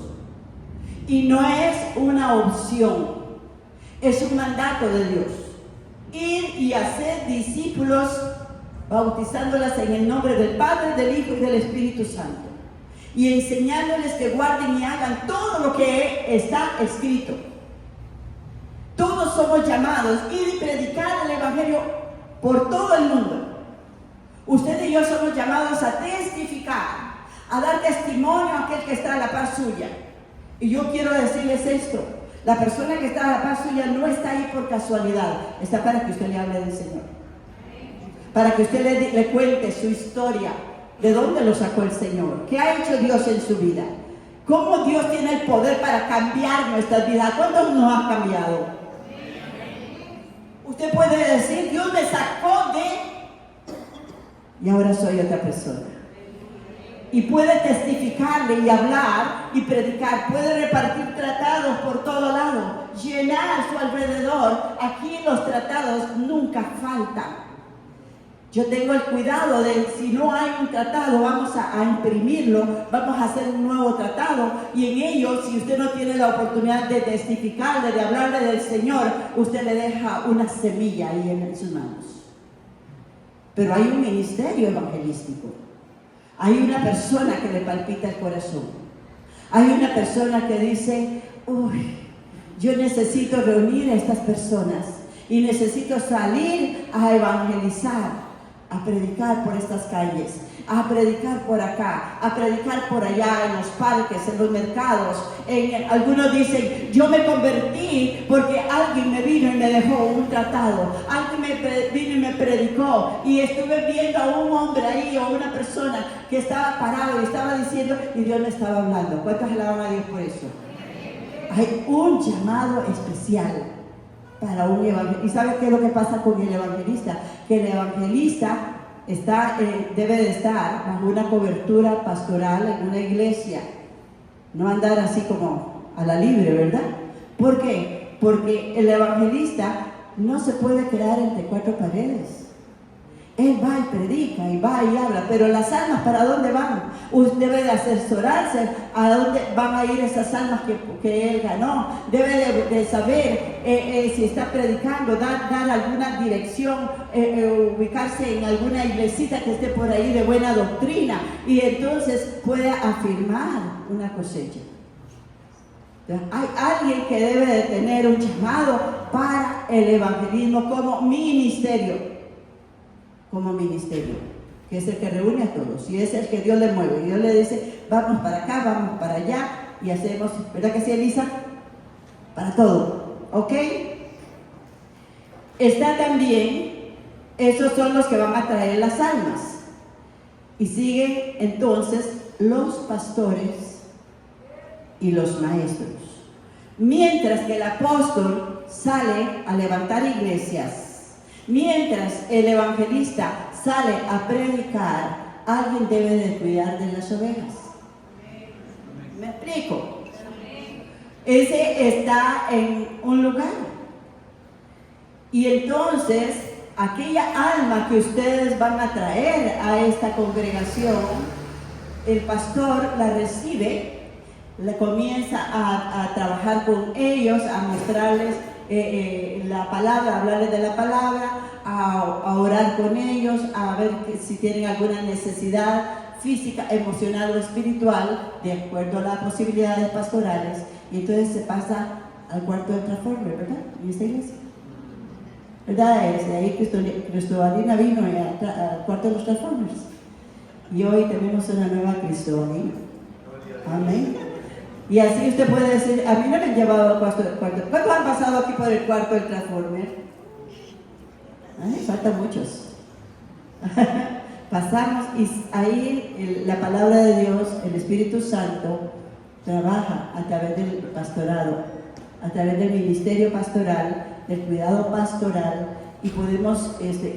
Y no es una opción, es un mandato de Dios. Ir y hacer discípulos, bautizándolas en el nombre del Padre, del Hijo y del Espíritu Santo, y enseñándoles que guarden y hagan todo lo que está escrito. Todos somos llamados a ir y predicar el Evangelio por todo el mundo. Usted y yo somos llamados a testificar, a dar testimonio a aquel que está a la par suya. Y yo quiero decirles esto: la persona que está a la par suya no está ahí por casualidad, está para que usted le hable del Señor, para que usted le cuente su historia, de dónde lo sacó el Señor, qué ha hecho Dios en su vida, cómo Dios tiene el poder para cambiar nuestras vidas. ¿Cuántos nos ha cambiado? Usted puede decir, Dios me sacó de... y ahora soy otra persona. Y puede testificarle y hablar y predicar, puede repartir tratados por todo lado, llenar a su alrededor. Aquí los tratados nunca faltan. Yo tengo el cuidado de, si no hay un tratado, vamos a imprimirlo, vamos a hacer un nuevo tratado, y en ello, si usted no tiene la oportunidad de testificarle, de hablarle del Señor, usted le deja una semilla ahí en sus manos. Pero hay un ministerio evangelístico. Hay una persona que le palpita el corazón. Hay una persona que dice, uy, yo necesito reunir a estas personas y necesito salir a evangelizar, a predicar por estas calles, a predicar por acá, a predicar por allá, en los parques, en los mercados. Algunos dicen, yo me convertí porque alguien me vino y me dejó un tratado, alguien vino y me predicó, y estuve viendo a un hombre ahí o una persona que estaba parado y estaba diciendo, y Dios me estaba hablando. ¿Cuántos alaban a Dios por eso? Hay un llamado especial para un evangelista. ¿Y sabe qué es lo que pasa con el evangelista? Que el evangelista debe de estar bajo una cobertura pastoral en una iglesia, no andar así como a la libre, ¿verdad? ¿Por qué? Porque el evangelista no se puede quedar entre cuatro paredes. Él va y predica, y va y habla, pero las almas, ¿para dónde van? Usted debe de asesorarse a dónde van a ir esas almas que Él ganó. Debe de saber si está predicando, dar alguna dirección, ubicarse en alguna iglesita que esté por ahí de buena doctrina, y entonces puede afirmar una cosecha. Hay alguien que debe de tener un llamado para el evangelismo como ministerio, que es el que reúne a todos, y es el que Dios le mueve. Dios le dice, vamos para acá, vamos para allá, y hacemos, ¿verdad que sí, Elisa? Para todo, ¿ok? Está también, esos son los que van a traer las almas. Y siguen entonces los pastores y los maestros. Mientras que el apóstol sale a levantar iglesias, mientras el evangelista sale a predicar, alguien debe de cuidar de las ovejas. ¿Me explico? Ese está en un lugar. Y entonces, aquella alma que ustedes van a traer a esta congregación, el pastor la recibe, le comienza a trabajar con ellos, a mostrarles la palabra, a hablarles de la palabra, a orar con ellos, a ver si tienen alguna necesidad física, emocional o espiritual, de acuerdo a las posibilidades pastorales. Y entonces se pasa al cuarto del Transformer, ¿verdad? En esta iglesia, ¿verdad? Es de ahí Cristobalina vino al cuarto de los Transformers. Y hoy tenemos una nueva Cristobalina. Amén. Y así usted puede decir, a mí no me han llevado al cuarto. ¿Cuántos han pasado aquí por el cuarto del Transformer? Faltan muchos. Pasamos y ahí la palabra de Dios, el Espíritu Santo, trabaja a través del pastorado, a través del ministerio pastoral, del cuidado pastoral, y podemos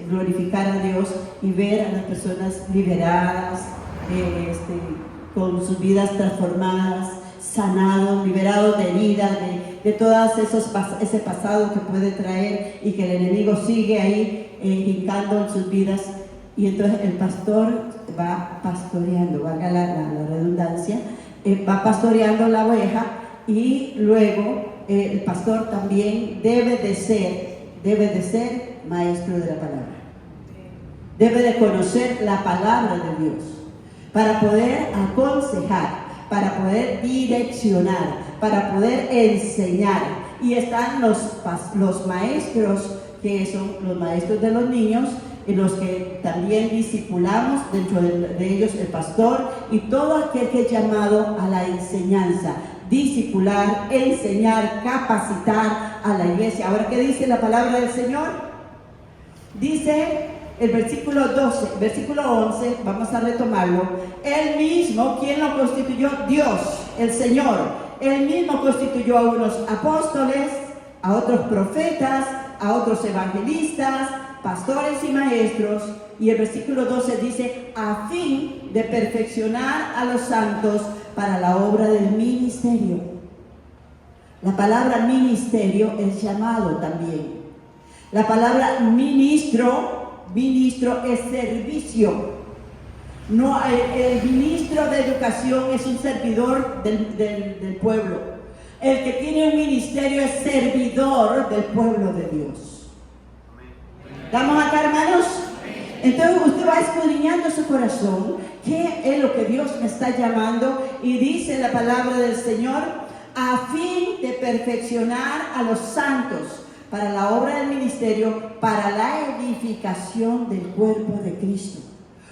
glorificar a Dios y ver a las personas liberadas, con sus vidas transformadas, sanados, liberados de heridas, de todas ese pasado que puede traer y que el enemigo sigue ahí hincando en sus vidas. Y entonces el pastor va pastoreando, valga la redundancia, va pastoreando la oveja, y luego el pastor también debe de ser maestro de la palabra. Debe de conocer la palabra de Dios para poder aconsejar, para poder direccionar, para poder enseñar. Y están los maestros, que son los maestros de los niños, en los que también discipulamos, dentro de ellos el pastor y todo aquel que es llamado a la enseñanza, discipular, enseñar, capacitar a la iglesia. Ahora, ¿qué dice la palabra del Señor? Dice el versículo 12, versículo 11, vamos a retomarlo. Él mismo, ¿quién lo constituyó? Dios, el Señor. Él mismo constituyó a unos apóstoles, a otros profetas, a otros evangelistas, pastores y maestros. Y el versículo 12 dice, a fin de perfeccionar a los santos para la obra del ministerio. La palabra ministerio es llamado también. La palabra ministro es servicio. No, el ministro de educación es un servidor del pueblo. El que tiene un ministerio es servidor del pueblo de Dios. ¿Estamos acá, hermanos? Entonces usted va escudriñando su corazón, qué es lo que Dios me está llamando, y dice la palabra del Señor, a fin de perfeccionar a los santos para la obra del ministerio, para la edificación del cuerpo de Cristo.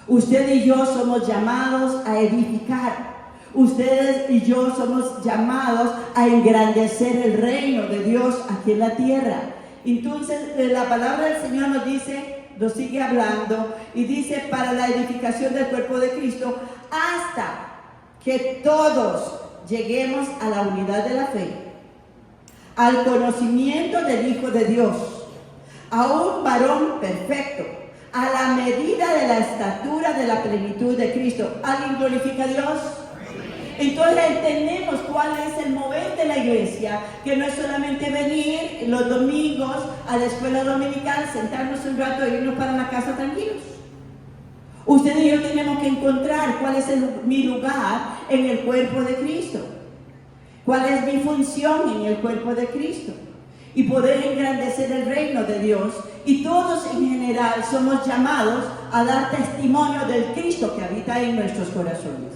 Usted y yo somos llamados a edificar. Ustedes y yo somos llamados a engrandecer el reino de Dios aquí en la tierra. Entonces la palabra del Señor nos dice, nos sigue hablando, y dice, para la edificación del cuerpo de Cristo, hasta que todos lleguemos a la unidad de la fe, al conocimiento del Hijo de Dios, a un varón perfecto, a la medida de la estatura de la plenitud de Cristo. ¿Alguien glorifica a Dios? Entonces entendemos cuál es el mover de la iglesia, que no es solamente venir los domingos a la escuela dominical, sentarnos un rato e irnos para la casa tranquilos. Usted y yo tenemos que encontrar cuál es mi lugar en el cuerpo de Cristo. ¿Cuál es mi función en el cuerpo de Cristo? Y poder engrandecer el reino de Dios. Y todos en general somos llamados a dar testimonio del Cristo que habita en nuestros corazones.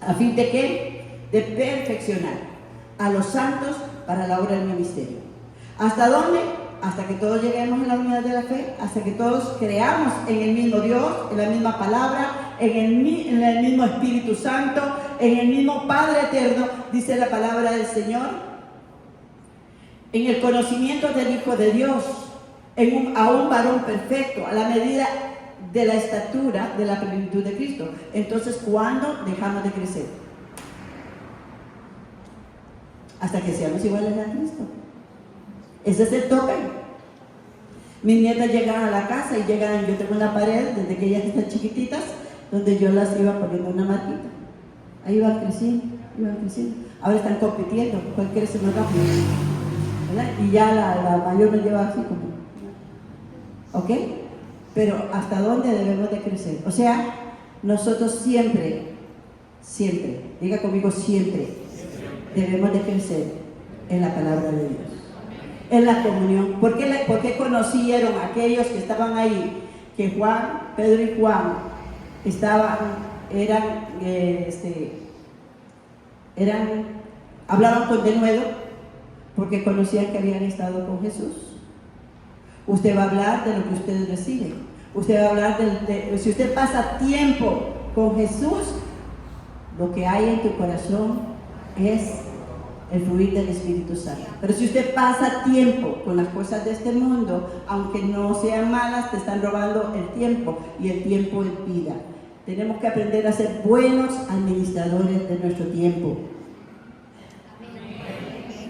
¿A fin de qué? De perfeccionar a los santos para la obra del ministerio. ¿Hasta dónde? Hasta que todos lleguemos a la unidad de la fe, hasta que todos creamos en el mismo Dios, en la misma palabra, en el mismo Espíritu Santo, en el mismo Padre eterno, dice la palabra del Señor, en el conocimiento del Hijo de Dios, a un varón perfecto, a la medida de la estatura de la plenitud de Cristo. Entonces, ¿cuándo dejamos de crecer? Hasta que seamos iguales a Cristo. Ese es el tope. Mis nietas llegan a la casa y yo tengo una pared desde que ellas están chiquititas, donde yo las iba poniendo una marquita. Ahí iban creciendo. Ahora están compitiendo, cuál crece más rápido, ¿verdad? Y ya la mayor me lleva así como, ¿ok? Pero ¿hasta dónde debemos de crecer? O sea, nosotros siempre, diga conmigo siempre, debemos de crecer en la palabra de Dios, en la comunión. ¿Por qué conocieron a aquellos que estaban ahí? Que Pedro y Juan hablaban con denuedo, porque conocían que habían estado con Jesús. Usted va a hablar de lo que ustedes reciben. Usted va a hablar si usted pasa tiempo con Jesús, lo que hay en tu corazón es el fluir del Espíritu Santo. Pero si usted pasa tiempo con las cosas de este mundo, aunque no sean malas, te están robando el tiempo, y el tiempo es vida. Tenemos que aprender a ser buenos administradores de nuestro tiempo.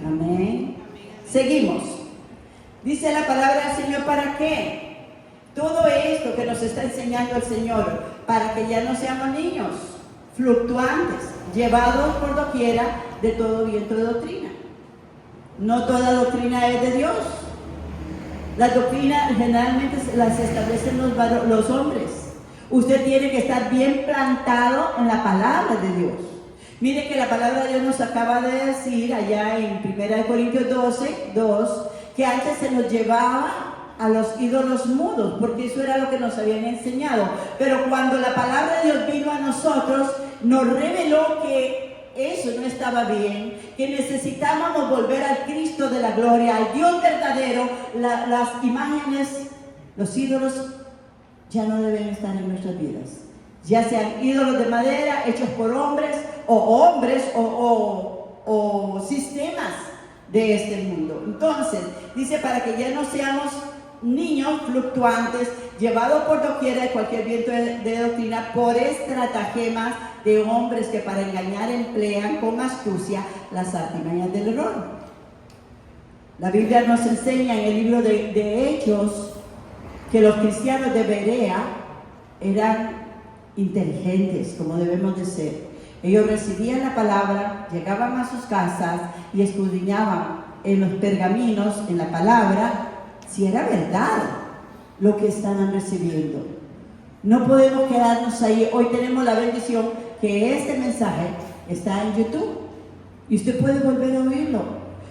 Amén. Seguimos. Dice la palabra del Señor, ¿para qué? Todo esto que nos está enseñando el Señor, para que ya no seamos niños fluctuantes, llevados por doquiera de todo viento de doctrina. No toda doctrina es de Dios. Las doctrinas generalmente las establecen los hombres. Usted tiene que estar bien plantado en la palabra de Dios. Mire que la palabra de Dios nos acaba de decir allá en 1 Corintios 12:2, que antes se nos llevaba a los ídolos mudos, porque eso era lo que nos habían enseñado. Pero cuando la palabra de Dios vino a nosotros, nos reveló que eso no estaba bien, que necesitábamos volver al Cristo de la gloria, al Dios verdadero. Las imágenes, los ídolos, ya no deben estar en nuestras vidas. Ya sean ídolos de madera, hechos por hombres o sistemas de este mundo. Entonces, dice, para que ya no seamos niños fluctuantes, llevados por doquiera de cualquier viento de doctrina, por estratagemas de hombres que para engañar emplean con astucia las artimañas del error. La Biblia nos enseña en el libro de Hechos que los cristianos de Berea eran inteligentes, como debemos de ser. Ellos recibían la palabra, llegaban a sus casas y escudriñaban en los pergaminos, en la palabra, si era verdad lo que estaban recibiendo. No podemos quedarnos ahí. Hoy tenemos la bendición que este mensaje está en YouTube y usted puede volver a oírlo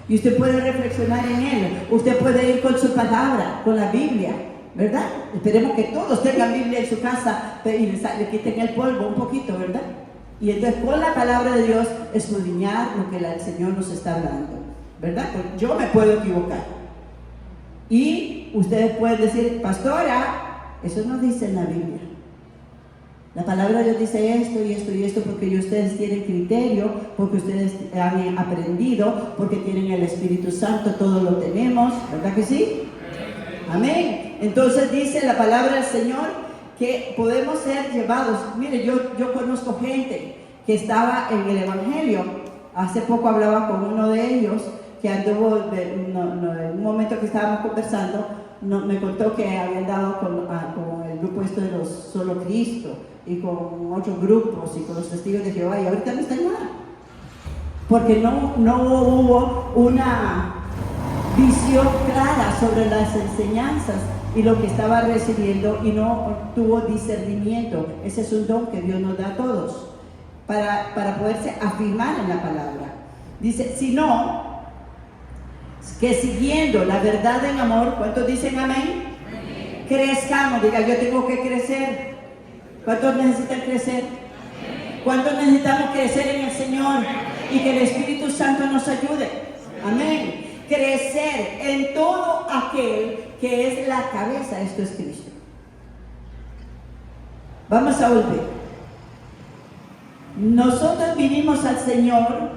y usted puede reflexionar en él. Usted puede ir con su palabra, con la Biblia, ¿verdad? Esperemos que todos tengan Biblia en su casa y le quiten el polvo un poquito, ¿verdad? Y entonces con la palabra de Dios escudriñar lo que el Señor nos está hablando, ¿verdad? Porque yo me puedo equivocar. Y ustedes pueden decir, pastora, eso no dice en la Biblia. La palabra de Dios dice esto y esto y esto, porque ustedes tienen criterio, porque ustedes han aprendido, porque tienen el Espíritu Santo, todo lo tenemos, ¿verdad que sí? Amén. Entonces dice la palabra del Señor que podemos ser llevados. Mire, yo conozco gente que estaba en el Evangelio. Hace poco hablaba con uno de ellos que anduvo, en un momento que estábamos conversando, me contó que habían dado con el grupo de los Solo Cristo y con otros grupos y con los testigos de Jehová, y ahorita no está nada, porque no hubo una visión clara sobre las enseñanzas y lo que estaba recibiendo y no tuvo discernimiento. Ese es un don que Dios nos da a todos para poderse afirmar en la palabra. Dice, sino que siguiendo la verdad en amor, ¿cuántos dicen amén? Amén. Crezcamos, diga, yo tengo que crecer. ¿Cuántos necesitan crecer? ¿Cuántos necesitamos crecer en el Señor? Y que el Espíritu Santo nos ayude. Amén. Crecer en todo aquel que es la cabeza, esto es Cristo. Vamos a volver. Nosotros vinimos al Señor,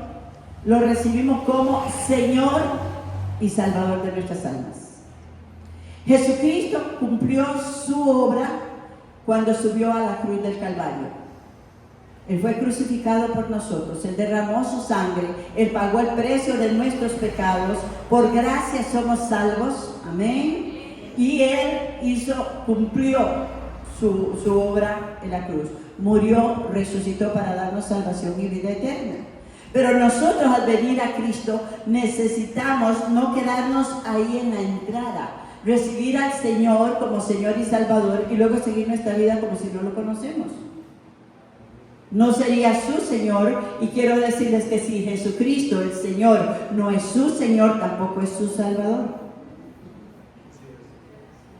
lo recibimos como Señor y Salvador de nuestras almas. Jesucristo cumplió su obra cuando subió a la cruz del Calvario. Él fue crucificado por nosotros, Él derramó su sangre, Él pagó el precio de nuestros pecados, por gracia somos salvos, amén, y Él cumplió su obra en la cruz, murió, resucitó para darnos salvación y vida eterna. Pero nosotros al venir a Cristo necesitamos no quedarnos ahí en la entrada, recibir al Señor como Señor y Salvador y luego seguir nuestra vida como si no lo conocemos. No sería su Señor, y quiero decirles que si Jesucristo, el Señor, no es su Señor, tampoco es su Salvador.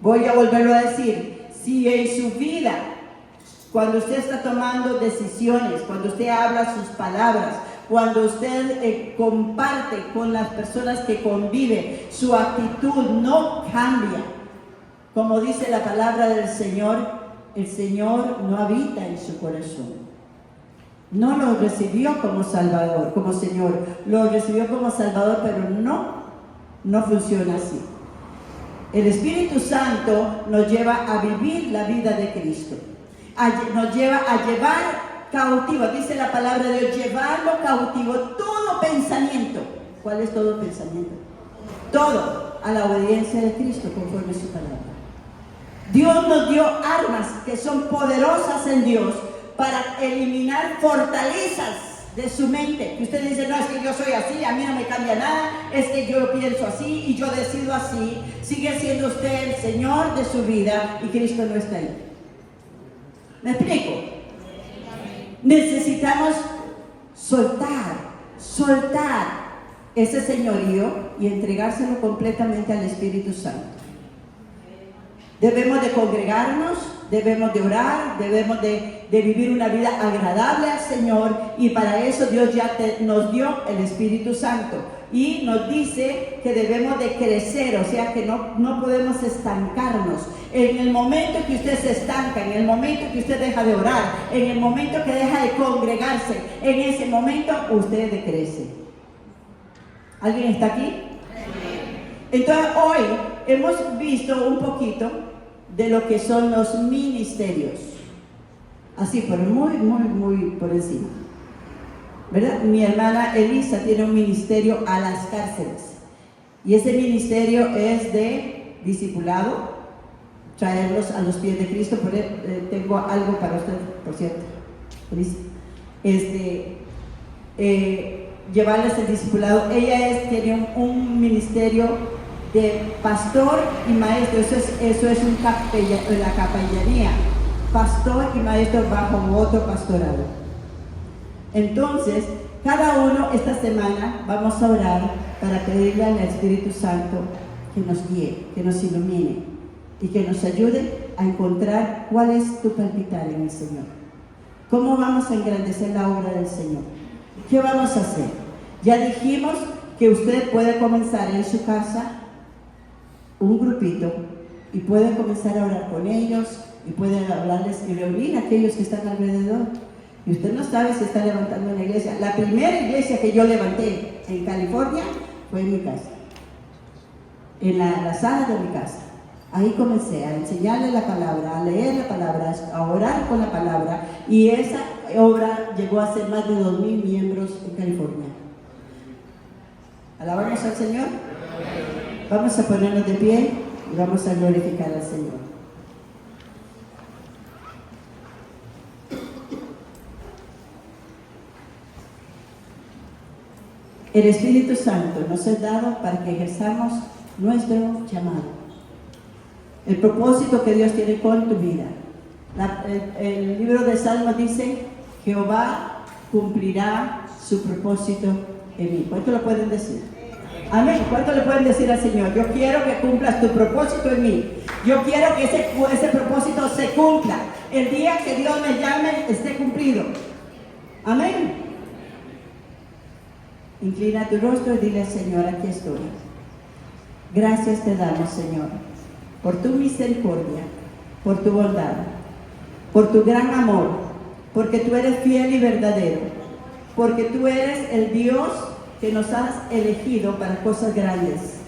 Voy a volverlo a decir, si en su vida, cuando usted está tomando decisiones, cuando usted habla sus palabras, cuando usted comparte con las personas que convive, su actitud no cambia, como dice la palabra del Señor, el Señor no habita en su corazón. No lo recibió como Salvador, como Señor, lo recibió como Salvador, pero no funciona así. El Espíritu Santo nos lleva a vivir la vida de Cristo, nos lleva a llevar cautivo, dice la palabra de Dios, llevarlo cautivo, todo pensamiento. ¿Cuál es todo pensamiento? Todo a la obediencia de Cristo conforme a su palabra. Dios nos dio armas que son poderosas en Dios para eliminar fortalezas de su mente. Que usted dice, no, es que yo soy así, a mí no me cambia nada, es que yo pienso así y yo decido así. Sigue siendo usted el Señor de su vida y Cristo no está ahí. ¿Me explico? Necesitamos soltar ese señorío y entregárselo completamente al Espíritu Santo. Debemos de congregarnos, debemos de orar, debemos de vivir una vida agradable al Señor, y para eso Dios ya nos dio el Espíritu Santo y nos dice que debemos de crecer, o sea que no podemos estancarnos. En el momento que usted se estanca, en el momento que usted deja de orar, en el momento que deja de congregarse, en ese momento usted decrece. ¿Alguien está aquí? Entonces hoy hemos visto un poquito de lo que son los ministerios, así por muy por encima, ¿verdad? Mi hermana Elisa tiene un ministerio a las cárceles, y ese ministerio es de discipulado, traerlos a los pies de Cristo. Tengo algo para usted, por cierto, Elisa. Llevarles el discipulado. Ella tiene un ministerio de pastor y maestro. Eso es la capellanía, pastor y maestro bajo voto pastoral. Entonces, cada uno esta semana vamos a orar para pedirle al Espíritu Santo que nos guíe, que nos ilumine y que nos ayude a encontrar cuál es tu palpitar en el Señor. ¿Cómo vamos a engrandecer la obra del Señor? ¿Qué vamos a hacer? Ya dijimos que usted puede comenzar en su casa un grupito y puede comenzar a orar con ellos y puede hablarles y reunir a aquellos que están alrededor. Y usted no sabe si está levantando una iglesia. La primera iglesia que yo levanté en California fue en mi casa, en la sala de mi casa. Ahí comencé a enseñarle la palabra, a leer la palabra, a orar con la palabra, y esa obra llegó a ser más de 2,000 miembros en California. ¿Alabamos al Señor? Vamos a ponernos de pie y vamos a glorificar al Señor. El Espíritu Santo nos es dado para que ejerzamos nuestro llamado. el propósito que Dios tiene con tu vida. El libro de Salmos dice, Jehová cumplirá su propósito en mí. ¿Cuánto lo pueden decir? Amén. ¿Cuánto le pueden decir al Señor? Yo quiero que cumplas tu propósito en mí. Yo quiero que ese propósito se cumpla. El día que Dios me llame esté cumplido. Amén. Inclina tu rostro y dile, Señor, aquí estoy. Gracias te damos, Señor, por tu misericordia, por tu bondad, por tu gran amor, porque tú eres fiel y verdadero, porque tú eres el Dios que nos has elegido para cosas grandes.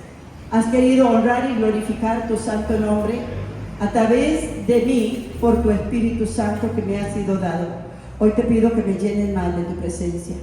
Has querido honrar y glorificar tu santo nombre a través de mí por tu Espíritu Santo que me ha sido dado. Hoy te pido que me llenes más de tu presencia.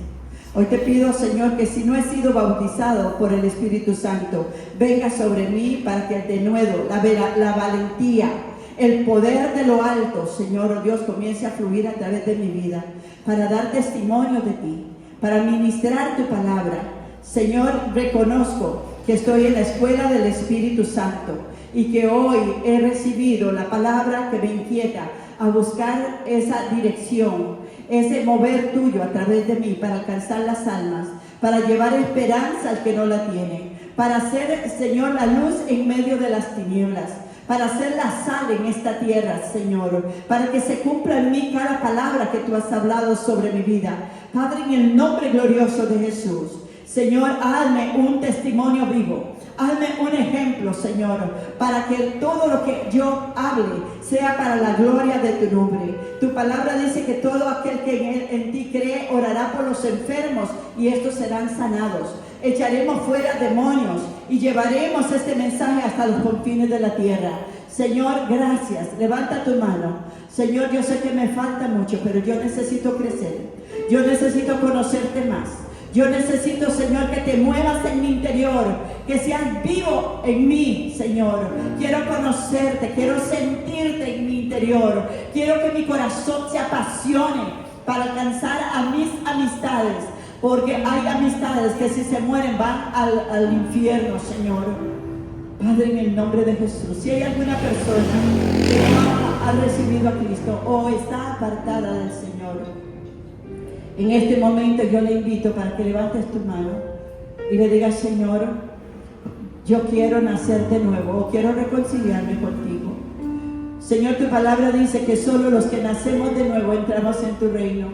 Hoy te pido, Señor, que si no he sido bautizado por el Espíritu Santo, venga sobre mí para que el denuedo, la valentía, el poder de lo alto, Señor, Dios, comience a fluir a través de mi vida, para dar testimonio de ti, para ministrar tu palabra. Señor, reconozco que estoy en la escuela del Espíritu Santo y que hoy he recibido la palabra que me inquieta a buscar esa dirección, ese mover tuyo a través de mí para alcanzar las almas, para llevar esperanza al que no la tiene, para ser, Señor, la luz en medio de las tinieblas, para ser la sal en esta tierra, Señor, para que se cumpla en mí cada palabra que tú has hablado sobre mi vida. Padre, en el nombre glorioso de Jesús, Señor, hazme un testimonio vivo, hazme un ejemplo, Señor, para que todo lo que yo hable sea para la gloria de tu nombre. Tu palabra dice que todo aquel que en ti cree orará por los enfermos y estos serán sanados. Echaremos fuera demonios y llevaremos este mensaje hasta los confines de la tierra. Señor, gracias. Levanta tu mano. Señor, yo sé que me falta mucho, pero yo necesito crecer. Yo necesito conocerte más. Yo necesito, Señor, que te muevas en mi interior, que seas vivo en mí, Señor. Quiero conocerte, quiero sentirte en mi interior. Quiero que mi corazón se apasione para alcanzar a mis amistades, porque hay amistades que si se mueren van al infierno, Señor. Padre, en el nombre de Jesús, si hay alguna persona que no ha recibido a Cristo o está apartada del Señor, en este momento yo le invito para que levantes tu mano y le digas, Señor, yo quiero nacer de nuevo o quiero reconciliarme contigo. Señor, tu palabra dice que solo los que nacemos de nuevo entramos en tu reino.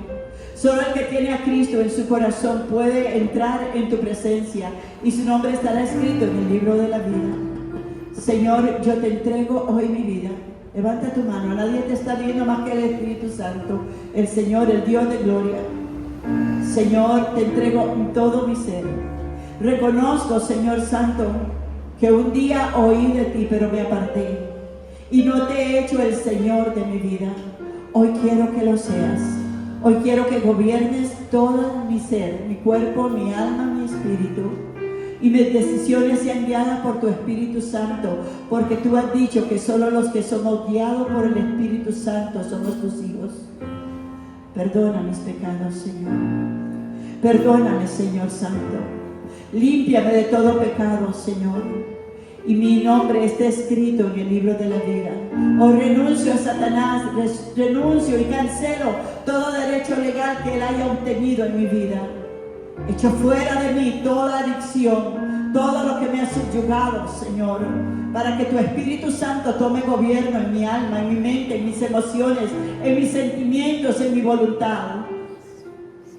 Solo el que tiene a Cristo en su corazón puede entrar en tu presencia y su nombre estará escrito en el libro de la vida. Señor, yo te entrego hoy mi vida. Levanta tu mano, nadie te está viendo más que el Espíritu Santo, el Señor, el Dios de gloria. Señor, te entrego todo mi ser. Reconozco, Señor Santo, que un día oí de ti, pero me aparté y no te he hecho el Señor de mi vida. Hoy quiero que lo seas. Hoy quiero que gobiernes todo mi ser, mi cuerpo, mi alma, mi espíritu, y mis decisiones sean guiadas por tu Espíritu Santo, porque tú has dicho que solo los que somos guiados por el Espíritu Santo somos tus hijos. Perdona mis pecados, Señor. Perdóname, Señor Santo. Límpiame de todo pecado, Señor. Y mi nombre esté escrito en el libro de la vida. Hoy renuncio a Satanás, renuncio y cancelo todo derecho legal que él haya obtenido en mi vida. Echo fuera de mí toda adicción, todo lo que me ha subyugado, Señor, para que tu Espíritu Santo tome gobierno en mi alma, en mi mente, en mis emociones, en mis sentimientos, en mi voluntad.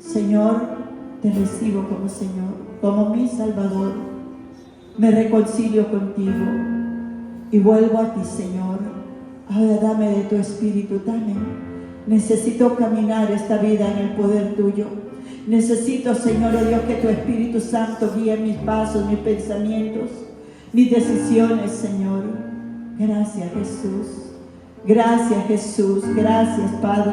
Señor, te recibo como Señor, como mi Salvador. Me reconcilio contigo y vuelvo a ti, Señor. Ahora dame de tu Espíritu, dame. Necesito caminar esta vida en el poder tuyo. Necesito, Señor, oh Dios, que tu Espíritu Santo guíe mis pasos, mis pensamientos, mis decisiones, Señor. Gracias, Jesús. Gracias, Jesús. Gracias, Padre.